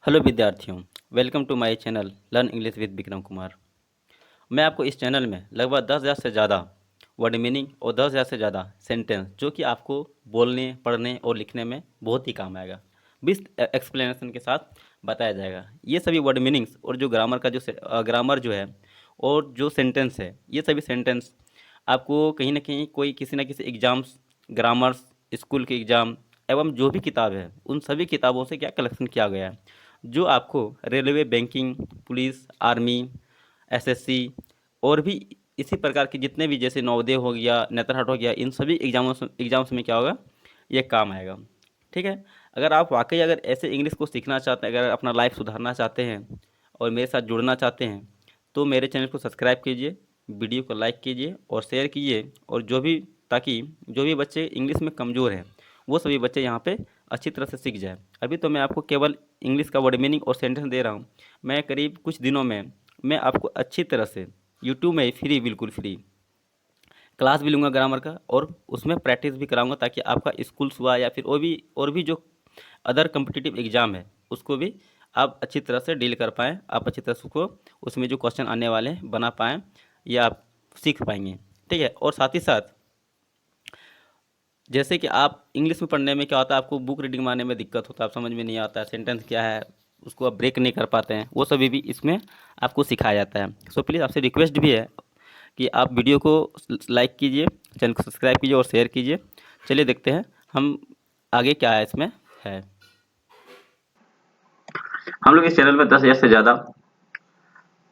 Hello विद्यार्थियों, welcome to my channel learn English with Vikram Kumar. मैं आपको इस चैनल में लगभग 10,000 से ज़्यादा वर्ड मीनिंग और 10,000 से ज़्यादा सेंटेंस जो कि आपको बोलने, पढ़ने और लिखने में बहुत ही काम आएगा, विथ एक्सप्लेनेशन के साथ बताया जाएगा। ये सभी वर्ड मीनिंग्स और जो ग्रामर का ग्रामर जो है और जो सेंटेंस है, ये सभी सेंटेंस आपको कहीं ना कहीं कोई किसी न किसी एग्ज़ाम्स, ग्रामर्स, स्कूल के एग्ज़ाम एवं जो भी किताब है उन सभी किताबों से क्या कलेक्शन किया गया है, जो आपको railway, banking, police, army, SSC और भी इसी प्रकार के जितने भी जैसे नवोदय हो गया, नेतरहाट हो गया, इन सभी एग्जाम्स में क्या होगा, ये काम आएगा। ठीक है। अगर आप वाकई अगर ऐसे इंग्लिश को सीखना चाहते हैं, अगर अपना लाइफ सुधारना चाहते हैं और मेरे साथ जुड़ना चाहते हैं, तो मेरे चैनल को सब्सक्राइब कीजिए, वीडियो को लाइक कीजिए और शेयर कीजिए, और जो भी ताकि जो भी बच्चे इंग्लिश में कमज़ोर हैं वो सभी बच्चे यहाँ पे अच्छी तरह से सीख जाए। अभी तो मैं आपको केवल इंग्लिश का वर्ड मीनिंग और सेंटेंस दे रहा हूँ। मैं करीब कुछ दिनों में मैं आपको अच्छी तरह से यूट्यूब में फ्री, बिल्कुल फ्री क्लास भी लूँगा ग्रामर का, और उसमें प्रैक्टिस भी कराऊंगा, ताकि आपका स्कूल्स हुआ या फिर और भी जो अदर कम्पिटिटिव एग्ज़ाम है उसको भी आप अच्छी तरह से डील कर पाएँ, आप अच्छी तरह से उसको उसमें जो क्वेश्चन आने वाले हैं बना पाएँ, या आप सीख पाएंगे। ठीक है। और साथ ही साथ जैसे कि आप इंग्लिश में पढ़ने में क्या होता है, आपको बुक रीडिंग मारने में दिक्कत होता है, आप समझ में नहीं आता है सेंटेंस क्या है, उसको आप ब्रेक नहीं कर पाते हैं, वो सभी भी इसमें आपको सिखाया जाता है। सो प्लीज़ आपसे रिक्वेस्ट भी है कि आप वीडियो को लाइक कीजिए, चैनल को सब्सक्राइब कीजिए और शेयर कीजिए। चलिए देखते हैं हम आगे क्या है इसमें है। हम लोग इस चैनल में 10,000 से ज़्यादा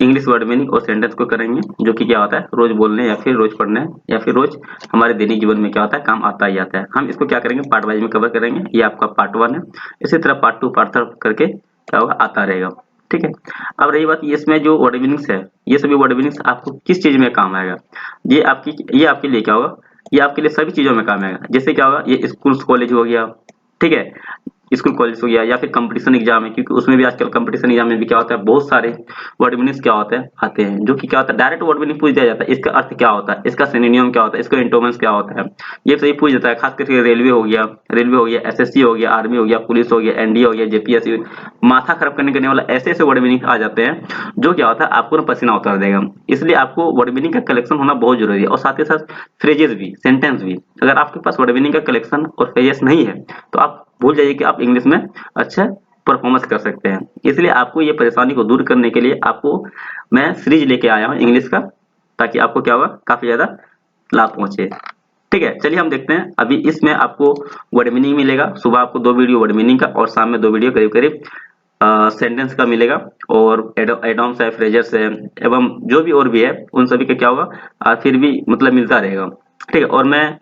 इंग्लिश वर्ड मीनिंग और सेंटेंस को करेंगे, जो कि क्या होता है रोज बोलने या फिर रोज पढ़ने या फिर रोज हमारे दैनिक जीवन में क्या होता है काम आता ही आता है। हम इसको क्या करेंगे पार्ट वाइज में कवर करेंगे। ये आपका पार्ट 1 है। इसी तरह पार्ट 2 पार्ट 3 करके क्या होगा आता रहेगा। ठीक है। अब रही बात इसमें जो वर्ड मीनिंग्स है, ये सभी वर्ड मीनिंग्स आपको किस चीज में काम आएगा, ये आपके लिए क्या होगा, ये आपके लिए सभी चीजों में काम आएगा। जैसे क्या होगा, ये स्कूल कॉलेज हो गया, ठीक है, स्कूल कॉलेज हो गया, या फिर कंपटीशन एग्जाम है, क्योंकि उसमें भी आजकल कंपटीशन एग्जाम में भी क्या होता है बहुत सारे वर्ड मीनिंग्स क्या होते हैं आते हैं, जो कि क्या होता है डायरेक्ट वर्ड मीनिंग पूछ दिया जाता है, इसका अर्थ क्या होता है, इसका सिनोनियम क्या होता है, इसका इंटोमेंस क्या होता है, ये सही पूछ देता है। खास करके रेलवे हो गया, एसएससी हो गया, आर्मी हो गया, पुलिस हो गया, एनडीए हो गया, जेपीएससी, माथा खराब करने वाला ऐसे ऐसे वर्ड मीनिंग आ जाते हैं जो क्या होता है आपको ना पसीना उतार देगा। इसलिए आपको वर्ड मीनिंग का कलेक्शन होना बहुत जरूरी है, और साथ ही साथ फ्रेजेस भी, सेंटेंस भी। अगर आपके पास वर्ड मीनिंग का कलेक्शन और फ्रेजेस नहीं है तो आप भूल जाइए कि आप इंग्लिश में अच्छा परफॉर्मेंस कर सकते हैं। इसलिए आपको ये परेशानी को दूर करने के लिए आपको मैं सीरीज लेके आया हूँ इंग्लिश का, ताकि आपको क्या होगा काफी ज्यादा लाभ पहुंचे। ठीक है, चलिए हम देखते हैं। अभी इसमें आपको वर्ड मीनिंग मिलेगा, सुबह आपको 2 वीडियो वर्ड मीनिंग का और शाम में 2 वीडियो करीब करीब सेंटेंस का मिलेगा, और एडॉम्स है, फ्रेजर्स है, एवं जो भी और भी है उन सभी का क्या होगा फिर भी मतलब मिलता रहेगा। ठीक है। और मैं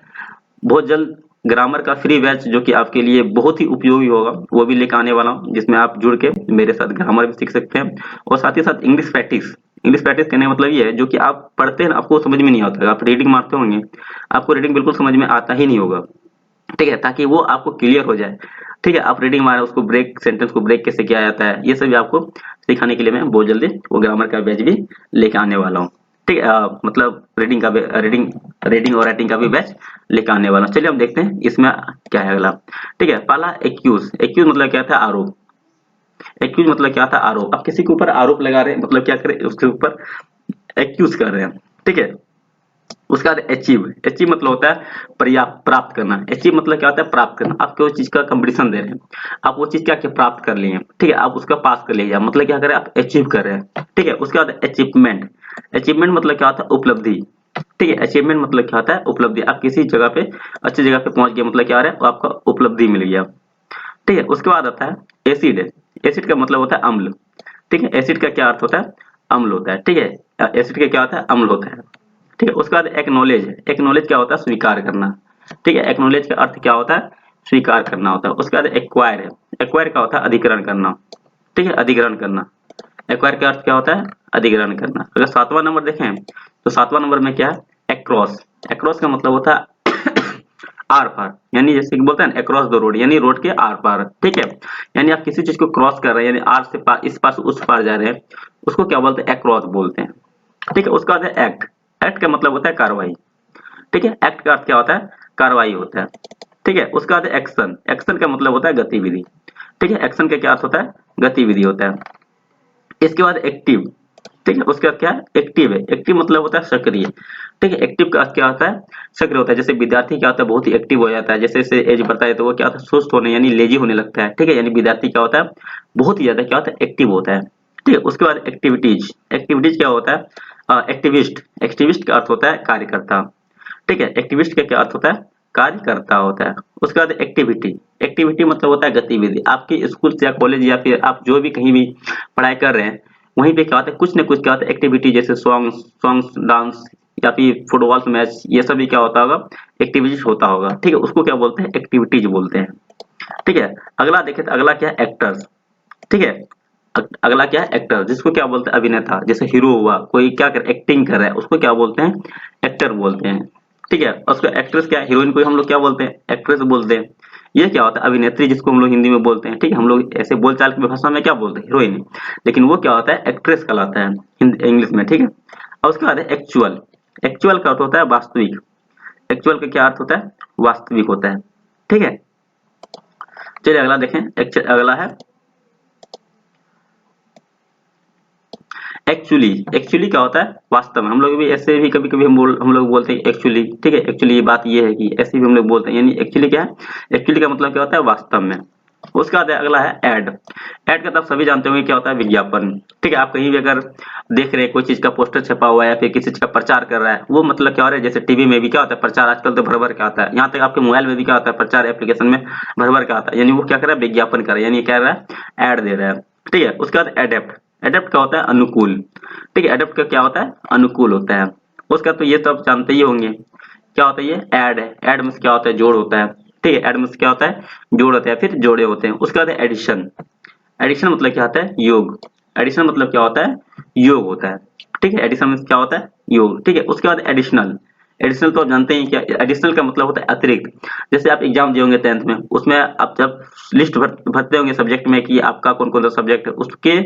बहुत जल्द ग्रामर का फ्री बैच, जो कि आपके लिए बहुत ही उपयोगी होगा, वो भी लेकर आने वाला हूँ, जिसमें आप जुड़ के मेरे साथ ग्रामर भी सीख सकते हैं, और साथ ही साथ इंग्लिश प्रैक्टिस करने का मतलब ये है, जो कि आप पढ़ते हैं ना, आपको समझ में नहीं आता, आप रीडिंग मारते होंगे, आपको रीडिंग बिल्कुल समझ में आता ही नहीं होगा। ठीक है, ताकि वो आपको क्लियर हो जाए। ठीक है, आप रीडिंग मारे उसको ब्रेक, सेंटेंस को ब्रेक कैसे किया जाता है, ये सभी आपको सिखाने के लिए मैं बहुत जल्दी वो ग्रामर का बैच भी लेके आने वाला हूँ। ठीक है, मतलब रीडिंग और राइटिंग का भी बैच लेके आने वाला हूँ। चलिए हम देखते हैं इसमें क्या है अगला। ठीक है, पहला एक्यूज मतलब क्या था, आरोप। एक्यूज मतलब क्या था, आरोप। आप किसी के ऊपर आरोप लगा रहे हैं, मतलब क्या करें, उसके ऊपर एक्यूज कर रहे हैं। ठीक है। उसका बाद अचीव मतलब होता है पर्याप्त, प्राप्त करना। अचीव मतलब क्या होता है, प्राप्त करना। आप कोई चीज का कंपटीशन दे रहे हैं, आप वो चीज क्या क्या प्राप्त कर लिए हैं, ठीक है, आप उसका पास कर लीजिए, मतलब क्या करें, आप अचीव कर रहे हैं। ठीक है। उसके बाद अचीवमेंट मतलब क्या होता है, उपलब्धि। ठीक है, अचीवमेंट मतलब क्या होता है, उपलब्धि। आप किसी जगह पे अच्छी जगह पे पहुंच गए, मतलब क्या आ रहा है, वो आपका उपलब्धि मिल गया। ठीक है। उसके बाद आता है एसिड। एसिड का मतलब होता है अम्ल। ठीक है, एसिड का क्या अर्थ होता है, अम्ल होता है। ठीक है, एसिड का क्या होता है, अम्ल होता है। ठीक है। उसके बाद एक्नॉलेज। एक्नॉलेज क्या होता है, स्वीकार करना। ठीक है, एक्नॉलेज का अर्थ क्या होता है, स्वीकार करना होता है। उसके बाद एक्वायर है। एक्वायर का होता है अधिग्रहण करना। ठीक है, अधिग्रहण करना। एक्वायर का अर्थ क्या होता है, अधिग्रहण करना। अगर 7वां नंबर देखें तो 7वां नंबर में क्या है, एक्रॉस। एक्रॉस का मतलब होता है आर पार, यानी जैसे कि बोलते हैं अक्रॉस द रोड, यानी रोड के आर पार। ठीक है, यानी आप किसी चीज को क्रॉस कर रहे हैं, यानी आर से पार, इस पार से उस पार जा रहे हैं, उसको क्या बोलते हैं, एक्रॉस बोलते हैं। ठीक है। उसका बाद है एक्ट। एक्ट का मतलब होता है कार्रवाई। ठीक है, एक्ट का अर्थ क्या होता है, कार्रवाई होता है, ठीक है। उसके बाद एक्शन, एक्शन का मतलब होता है गतिविधि, ठीक है। एक्शन का क्या अर्थ होता है? गतिविधि होता है। इसके बाद एक्टिव, ठीक है। उसके बाद क्या है? एक्टिव है। एक्टिव मतलब होता है सक्रिय, ठीक है। एक्टिव का अर्थ क्या होता है? सक्रिय होता है। जैसे विद्यार्थी क्या होता है? बहुत ही एक्टिव हो जाता है। जैसे जैसे एज बढ़ता है तो वो क्या होता है? सुस्त होने यानी लेजी होने लगता है, ठीक है। यानी विद्यार्थी क्या होता है? बहुत ही ज्यादा क्या होता है? एक्टिव होता है, ठीक है। उसके बाद एक्टिविटीज, एक्टिविटीज क्या होता है? एक्टिविस्ट, एक्टिविस्ट का अर्थ होता है कार्यकर्ता, ठीक है। एक्टिविस्ट का क्या अर्थ होता है? कार्यकर्ता होता है। उसके बाद एक्टिविटी, एक्टिविटी मतलब होता है गतिविधि। आपके स्कूल या कॉलेज या फिर आप जो भी कहीं भी पढ़ाई कर रहे हैं, वहीं पे क्या होता है? कुछ न कुछ क्या होता है? एक्टिविटी, जैसे सॉन्ग्स सॉन्ग्स डांस या फिर फुटबॉल मैच, ये सब भी क्या होता होगा? एक्टिविटीज होता होगा, ठीक है। उसको क्या बोलते हैं? एक्टिविटीज बोलते हैं, ठीक है। अगला देखें तो अगला क्या है? एक्टर्स, ठीक है। अगला क्या है? एक्टर, जिसको क्या बोलते हैं? अभिनेता। जैसे हीरो हुआ, कोई क्या कर एक्टिंग कर रहा है, उसको क्या बोलते हैं? एक्टर बोलते हैं, ठीक है। उसको एक्ट्रेस क्या है? हीरोइन को हम लोग क्या बोलते हैं? एक्ट्रेस बोलते हैं। ये क्या होता है? अभिनेत्री, जिसको हम लोग हिंदी में बोलते हैं, ठीक है। हम लोग ऐसे बोलचाल की भाषा में क्या बोलते हैं? हीरोइन, लेकिन वो क्या होता है? एक्ट्रेस कहलाता है इंग्लिश में, ठीक है। और उसके बाद है एक्चुअल, एक्चुअल का अर्थ होता है वास्तविक। एक्चुअल का क्या अर्थ होता है? वास्तविक होता है, ठीक है। चलिए अगला देखें। अगला है एक्चुअली, एक्चुअली क्या होता है? वास्तव में। हम लोग भी ऐसे भी कभी कभी हम लोग बोलते हैं एक्चुअली, ठीक है। एक्चुअली ये बात ये है कि ऐसे भी हम लोग बोलते हैं, यानी एक्चुअली क्या है? एक्चुअली का मतलब क्या होता है? वास्तव में। उसके बाद अगला है एड, एड का तो आप सभी जानते होंगे क्या होता है? विज्ञापन, ठीक है। आप कहीं भी अगर देख रहे हैं कोई चीज का पोस्टर छपा हुआ है या फिर किसी चीज का प्रचार कर रहा है, वो मतलब क्या हो रहा है? जैसे टीवी में भी क्या होता है? प्रचार आजकल तो भर भर के आता है। यहाँ तक आपके मोबाइल में भी क्या होता है? प्रचार एप्लीकेशन में भर भर के आता है। यानी वो क्या कर रहा है? विज्ञापन कर रहा है, यानी क्या कर रहा है? एड दे रहा है, ठीक है। उसके बाद एडेप्ट, एडेप्ट क्या होता है? अनुकूल, ठीक है। एडेप्ट का क्या होता है? अनुकूल होता है। उसका तो ये तो आप जानते ही होंगे क्या होता है? ये ऐड है। ऐड में क्या होता है? जोड़ होता है, ठीक है। ऐड में क्या होता है? जोड़ होता है, फिर जोड़े होते हैं। उसके बाद एडिशन, एडिशन मतलब क्या होता है? योग। एडिशन मतलब क्या होता है? योग होता है, ठीक है। एडिशन में क्या होता है? योग, ठीक है। उसके बाद एडिशनल, एडिशनल तो आप जानते हैं क्या? एडिशनल का मतलब होता है अतिरिक्त। जैसे आप एग्जाम दिए होंगे 10th में, उसमें आप जब लिस्ट भरते होंगे सब्जेक्ट में कि आपका कौन कौन सा सब्जेक्ट है, उसके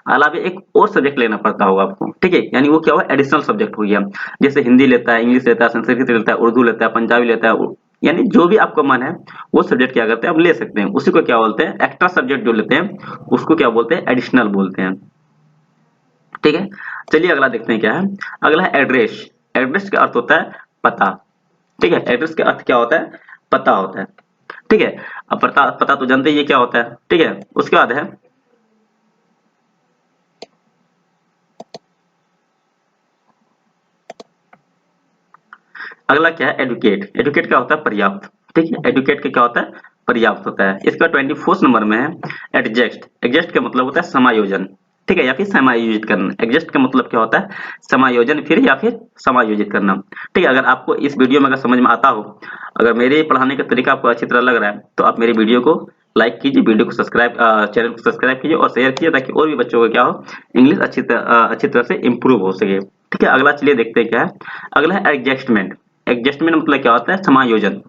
अलावा एक और सब्जेक्ट लेना पड़ता होगा आपको, ठीक है। यानी वो क्या हुआ? एडिशनल सब्जेक्ट हो गया। जैसे हिंदी लेता है, इंग्लिश लेता है, संस्कृत लेता है, उर्दू लेता है, पंजाबी लेता है, यानी जो भी आपका मन है वो सब्जेक्ट क्या करते हैं? आप ले सकते हैं। उसी को क्या बोलते हैं? एक्स्ट्रा सब्जेक्ट जो लेते हैं उसको क्या बोलते हैं? एडिशनल बोलते हैं, ठीक है। चलिए अगला देखते हैं क्या है। अगला है एड्रेस, एड्रेस का अर्थ होता है पता, ठीक है। एड्रेस का अर्थ क्या होता है? पता होता है, ठीक है। अब पता, पता तो जानते ही ये क्या होता है, ठीक है। उसके बाद है अगला क्या है? एडुकेट, एडुकेट क्या होता है? पर्याप्त, ठीक है। एडुकेट का क्या होता है? पर्याप्त होता है। इसका 24 नंबर में है एडजस्ट, एडजस्ट का मतलब होता है समायोजन, ठीक है, या फिर समायोजित करना। एडजस्ट का मतलब क्या होता है? समायोजन फिर या फिर समायोजित करना, ठीक है। अगर आपको इस वीडियो में अगर समझ में आता हो, अगर मेरे पढ़ाने का तरीका आपको अच्छी तरह लग रहा है, तो आप मेरे वीडियो को लाइक कीजिए, वीडियो को सब्सक्राइब, चैनल को सब्सक्राइब कीजिए और शेयर कीजिए, ताकि और भी बच्चों को क्या हो? इंग्लिश अच्छी तरह से इम्प्रूव हो सके, ठीक है। अगला चलिए देखते हैं क्या है। अगला है एडजस्टमेंट, एडजस्टमेंट मतलब क्या होता है? समायोजन।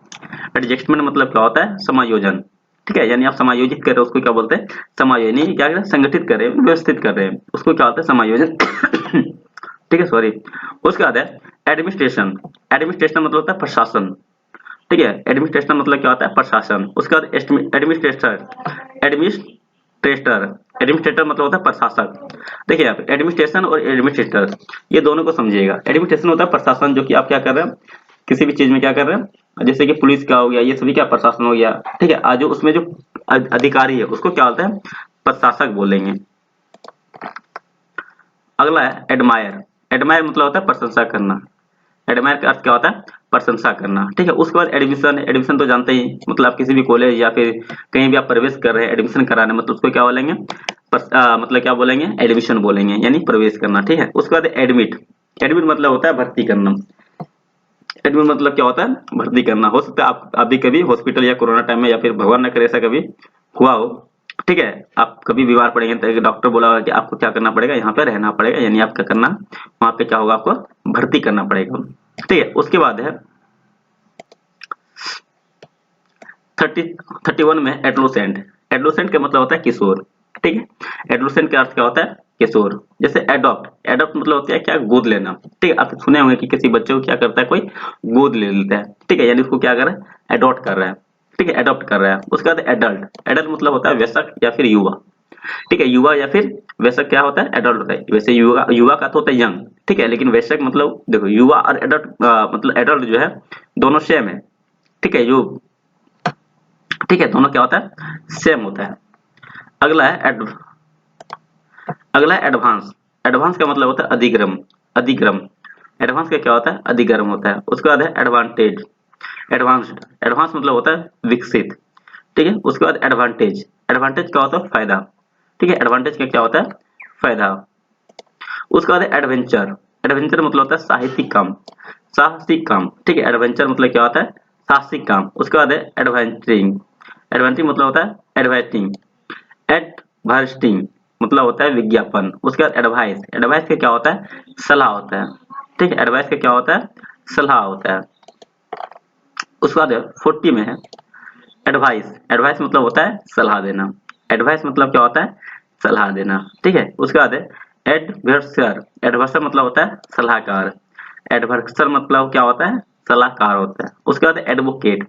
एडजस्टमेंट मतलब क्या होता है? समायोजन, ठीक है। यानी आप समायोजित कर रहे हो, उसको क्या बोलते हैं? समायोजन। यानी क्या कर रहे हैं? संगठित कर रहे हैं, व्यवस्थित कर रहे हैं, उसको क्या होता है? समायोजन ठीक है, सॉरी। उसके बाद है एडमिनिस्ट्रेशन, एडमिनिस्ट्रेशन मतलब होता है प्रशासन, ठीक है। एडमिनिस्ट्रेशन मतलब क्या होता है? प्रशासन। उसके बाद एडमिनिस्ट्रेटर, एडमिनिस्ट्रेटर, एडमिनिस्ट्रेटर मतलब होता है प्रशासक। देखिए आप एडमिनिस्ट्रेशन और एडमिनिस्ट्रेटर, ये दोनों को समझिएगा। एडमिनिस्ट्रेशन होता है प्रशासन, जो कि आप क्या कर रहे हैं? किसी भी चीज में क्या कर रहे हैं? जैसे कि पुलिस का हो गया, ये सभी क्या प्रशासन हो गया, ठीक है। आज जो उसमें जो अधिकारी है उसको क्या बोलते हैं? प्रशासक बोलेंगे। अगला है एडमायर, एडमायर मतलब होता है प्रशंसा करना। एडमायर का अर्थ क्या होता है? प्रशंसा करना, ठीक है। उसके बाद एडमिशन, एडमिशन तो जानते ही, मतलब आप किसी भी कॉलेज या फिर कहीं भी आप प्रवेश कर रहे हैं, एडमिशन कराने, मतलब उसको क्या बोलेंगे? मतलब क्या बोलेंगे? एडमिशन बोलेंगे, यानी प्रवेश करना, ठीक है। उसके बाद एडमिट, एडमिट मतलब होता है भर्ती करना। एडमिट मतलब क्या होता है? भर्ती करना। हो सकता है आप अभी कभी हॉस्पिटल या कोरोना टाइम में या फिर भगवान न करे ऐसा कभी हुआ हो, ठीक है। आप कभी बीमार पड़ेंगे तो डॉक्टर बोला होगा कि आपको क्या करना पड़ेगा? यहाँ पे रहना पड़ेगा, यानी आप क्या करना? वहां पे क्या होगा? आपको भर्ती करना पड़ेगा, ठीक है। उसके बाद है 31 में एडोलेसेंट, एडोलेसेंट का मतलब होता है किशोर, ठीक है। एडोलेसेंट का अर्थ क्या होता है? किशोर। जैसे एडॉप्ट, एडॉप्ट मतलब होता है क्या, गोद लेना। ठीक है, आप सुने होंगे कि किसी बच्चे को क्या करता है, कोई गोद ले लेता है। ठीक है, यानी उसको क्या कर रहा है, एडॉप्ट कर रहा है। ठीक है, एडॉप्ट कर रहा है। उसके बाद एडल्ट, एडल्ट मतलब होता है वयस्क या फिर युवा। ठीक है, युवा या फिर वयस्क क्या होता है, एडल्ट होता है। वैसे युवा, युवा का तो होता है यंग। ठीक है, लेकिन वयस्क मतलब देखो, युवा और एडल्ट मतलब एडल्ट जो है दोनों सेम है। ठीक है, जो ठीक है, दोनों क्या होता है, सेम होता है। अगला है अगला है एडवांस। एडवांस का मतलब होता है अधिक्रम, अधिक्रम। एडवांस का क्या होता है, अधिक्रम होता है। उसके बाद है एडवांटेज, एडवांस्ड। एडवांस मतलब होता है विकसित। ठीक है, उसके बाद एडवांटेज, एडवांटेज क्या होता है, फायदा। ठीक है, एडवांटेज का क्या होता है, फायदा। उसके बाद है एडवेंचर, एडवेंचर मतलब होता है साहसिक काम, साहसिक काम। ठीक है, एडवेंचर मतलब क्या होता है, साहसिक काम। उसके बाद है एडवेंचरिंग, एडवेंचरिंग मतलब होता है एडवाइटिंग, एडवर्टिंग मतलब होता है विज्ञापन। उसके बाद एडवाइस, एडवाइस का क्या होता है, सलाह होता है। ठीक है, एडवाइस का क्या होता है, सलाह होता है। उसके बाद 40 में है एडवाइस, एडवाइस मतलब होता है सलाह देना। एडवाइस मतलब क्या होता है, सलाह देना। ठीक है, उसके बाद है एडवर्सर, एडवर्सर मतलब होता है सलाहकार। एडवर्सर मतलब क्या होता है, सलाहकार होता है। उसके बाद एडवोकेट,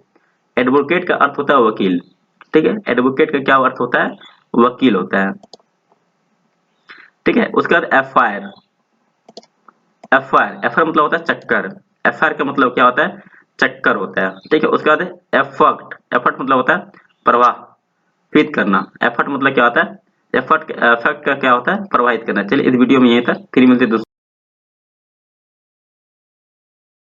एडवोकेट का अर्थ होता है वकील। ठीक है, एडवोकेट का क्या अर्थ होता है, वकील होता है। ठीक है, उसके बाद एफआईआर, एफआईआर, एफआईआर मतलब होता है चक्कर। एफआईआर का मतलब क्या होता है, चक्कर होता है। ठीक है, उसके बाद एफर्ट, एफर्ट मतलब होता है प्रवाहित करना। एफर्ट मतलब क्या होता है, एफर्ट, एफर्ट का क्या होता है, प्रवाहित करना। चलिए इस वीडियो में यहीं तक, फिर मिलते हैं